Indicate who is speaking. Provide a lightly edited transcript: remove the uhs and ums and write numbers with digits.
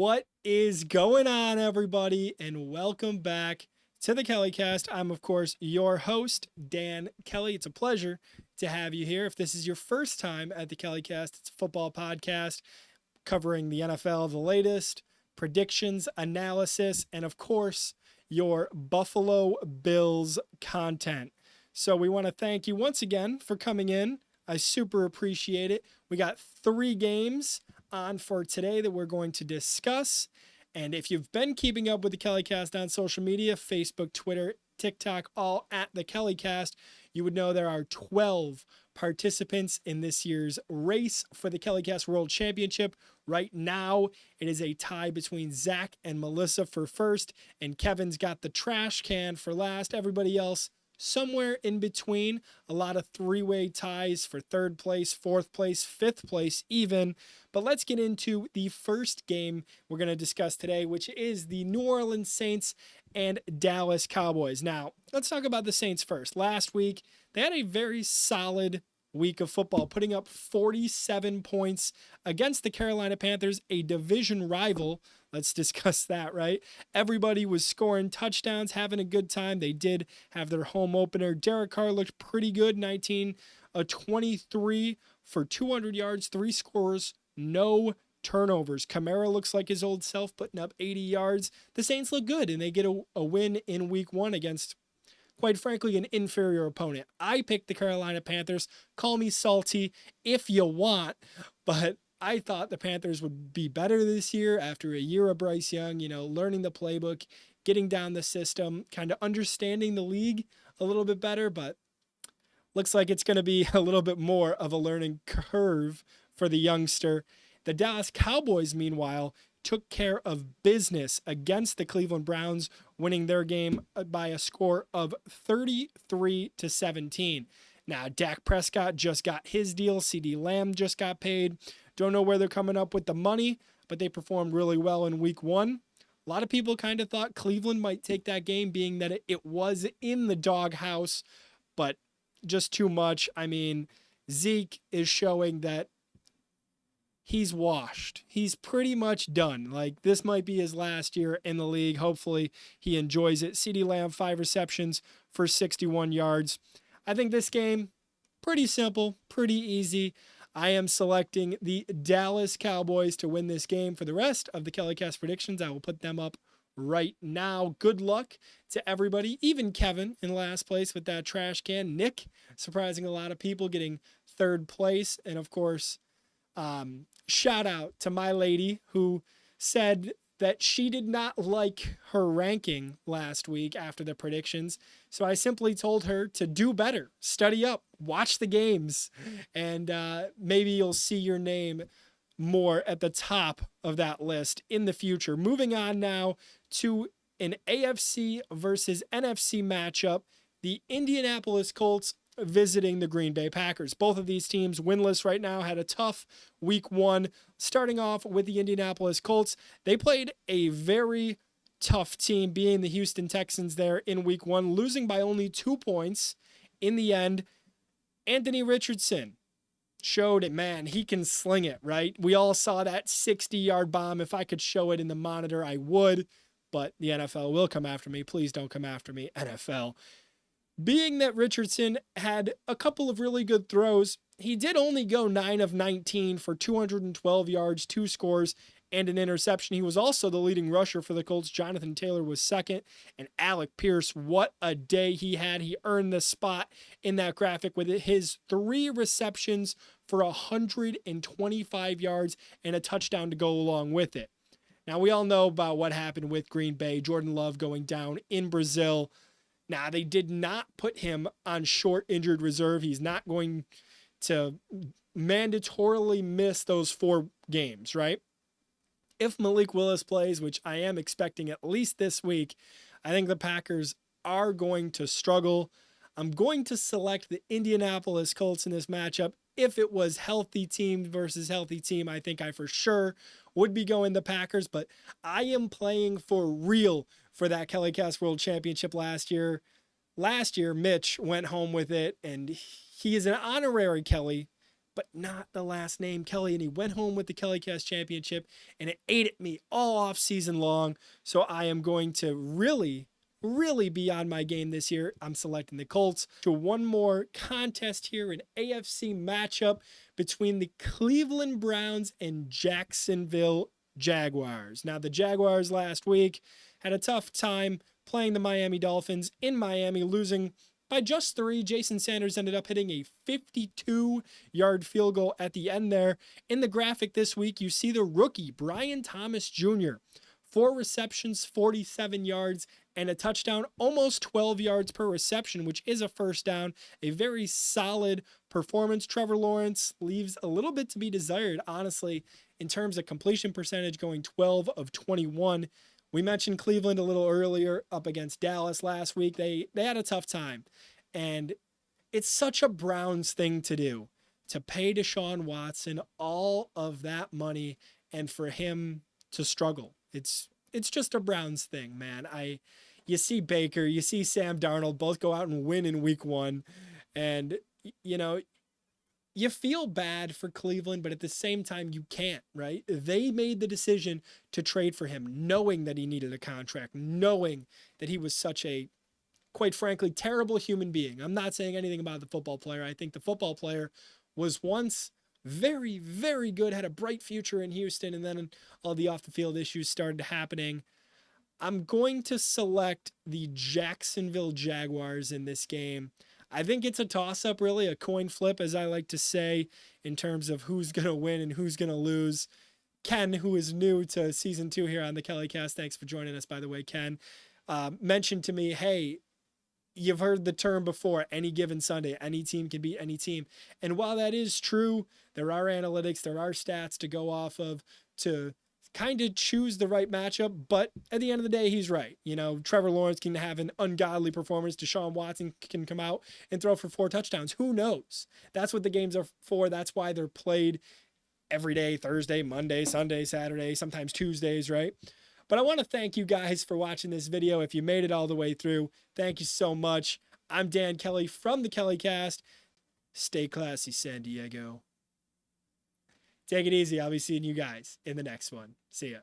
Speaker 1: What is going on, everybody, and welcome back to the KellyCast. I'm, of course, your host, Dan Kelly. It's a pleasure to have you here. If this is your first time at the KellyCast, it's a football podcast covering the NFL, the latest, predictions, analysis, and, of course, your Buffalo Bills content. So we want to thank you once again for coming in. I super appreciate it. We got 3 games on for today that we're going to discuss. And if you've been keeping up with the KellyCast on social media, Facebook, Twitter, TikTok, all at the KellyCast, you would know there are 12 participants in this year's race for the KellyCast World Championship. Right now, it is a tie between Zach and Melissa for first, and Kevin's got the trash can for last. Everybody else somewhere in between. A lot of 3-way ties for 3rd place, 4th place, 5th place even. But let's get into the first game we're going to discuss today, which is the New Orleans Saints and Dallas Cowboys. Now, let's talk about the Saints first. Last week, they had a very solid week of football, putting up 47 points against the Carolina Panthers, a division rival. Let's discuss that, right? Everybody was scoring touchdowns, having a good time. They did have their home opener. Derek Carr looked pretty good, 23 for 200 yards, 3 scores, no turnovers. Kamara looks like his old self, putting up 80 yards. The Saints look good, and they get a win in week 1 against, quite frankly, an inferior opponent. I picked the Carolina Panthers. Call me salty if you want, but I thought the Panthers would be better this year after a year of Bryce Young, learning the playbook, getting down the system, kind of understanding the league a little bit better, but looks like it's going to be a little bit more of a learning curve for the youngster. The Dallas Cowboys, meanwhile, took care of business against the Cleveland Browns, winning their game by a score of 33-17. Now, Dak Prescott just got his deal. CeeDee Lamb just got paid. Don't know where they're coming up with the money, but they performed really well in week 1. A lot of people kind of thought Cleveland might take that game, being that it was in the doghouse, but just too much. I mean, Zeke is showing that he's washed. He's pretty much done. Like, this might be his last year in the league. Hopefully he enjoys it. CeeDee Lamb, 5 receptions for 61 yards. I think this game, pretty simple, pretty easy. I am selecting the Dallas Cowboys to win this game. For the rest of the KellyCast predictions, I will put them up right now. Good luck to everybody, even Kevin in last place with that trash can. Nick, surprising a lot of people, getting 3rd place. And of course, shout out to my lady who said that she did not like her ranking last week after the predictions. So I simply told her to do better, study up, watch the games, and maybe you'll see your name more at the top of that list in the future. Moving on now to an AFC versus NFC matchup. The Indianapolis Colts visiting the Green Bay Packers. Both of these teams winless right now, had a tough week 1. Starting off with the Indianapolis Colts, they played a very tough team, being the Houston Texans there in week 1, losing by only 2 points. In the end, Anthony Richardson showed it, man, he can sling it, right? We all saw that 60-yard bomb. If I could show it in the monitor, I would, but the NFL will come after me. Please don't come after me, NFL. Being that Richardson had a couple of really good throws, he did only go 9 of 19 for 212 yards, 2 scores, and an interception. He was also the leading rusher for the Colts. Jonathan Taylor was second, and Alec Pierce, what a day he had. He earned the spot in that graphic with his 3 receptions for 125 yards and a touchdown to go along with it. Now, we all know about what happened with Green Bay, Jordan Love going down in Brazil. Now, they did not put him on short injured reserve. He's not going to mandatorily miss those 4 games, right? If Malik Willis plays, which I am expecting at least this week, I think the Packers are going to struggle. I'm going to select the Indianapolis Colts in this matchup. If it was healthy team versus healthy team, I think I for sure would be going the Packers, but I am playing for real for that KellyCast World Championship last year. Last year, Mitch went home with it, and he is an honorary Kelly but not the last name, Kelly. And he went home with the KellyCast Championship, and it ate at me all off season long. So I am going to really be on my game this year. I'm selecting the Colts. To one more contest here, an AFC matchup between the Cleveland Browns and Jacksonville Jaguars. Now, the Jaguars last week had a tough time playing the Miami Dolphins in Miami, losing by just 3. Jason Sanders ended up hitting a 52-yard field goal at the end there. In the graphic this week, you see the rookie, Brian Thomas Jr., 4 receptions, 47 yards, and a touchdown, almost 12 yards per reception, which is a first down. A very solid performance. Trevor Lawrence leaves a little bit to be desired, honestly, in terms of completion percentage, going 12 of 21. We mentioned Cleveland a little earlier up against Dallas last week. They had a tough time. And it's such a Browns thing to do, to pay Deshaun Watson all of that money and for him to struggle. It's just a Browns thing, man. You see Baker, you see Sam Darnold both go out and win in week 1. And, you know, you feel bad for Cleveland, but at the same time, you can't, right? They made the decision to trade for him, knowing that he needed a contract, knowing that he was such a, quite frankly, terrible human being. I'm not saying anything about the football player. I think the football player was once very, very good, had a bright future in Houston, and then all the off-the-field issues started happening. I'm going to select the Jacksonville Jaguars in this game. I think it's a toss-up, really, a coin flip, as I like to say, in terms of who's going to win and who's going to lose. Ken, who is new to season 2 here on the KellyCast, thanks for joining us, by the way, Ken, mentioned to me, hey, you've heard the term before, any given Sunday, any team can beat any team. And while that is true, there are analytics, there are stats to go off of to kind of choose the right matchup, but at the end of the day, he's right. You know, Trevor Lawrence can have an ungodly performance. Deshaun Watson can come out and throw for 4 touchdowns. Who knows? That's what the games are for. That's why they're played every day, Thursday, Monday, Sunday, Saturday, sometimes Tuesdays, right? But I want to thank you guys for watching this video. If you made it all the way through, thank you so much. I'm Dan Kelly from the KellyCast. Stay classy, San Diego. Take it easy. I'll be seeing you guys in the next one. See ya.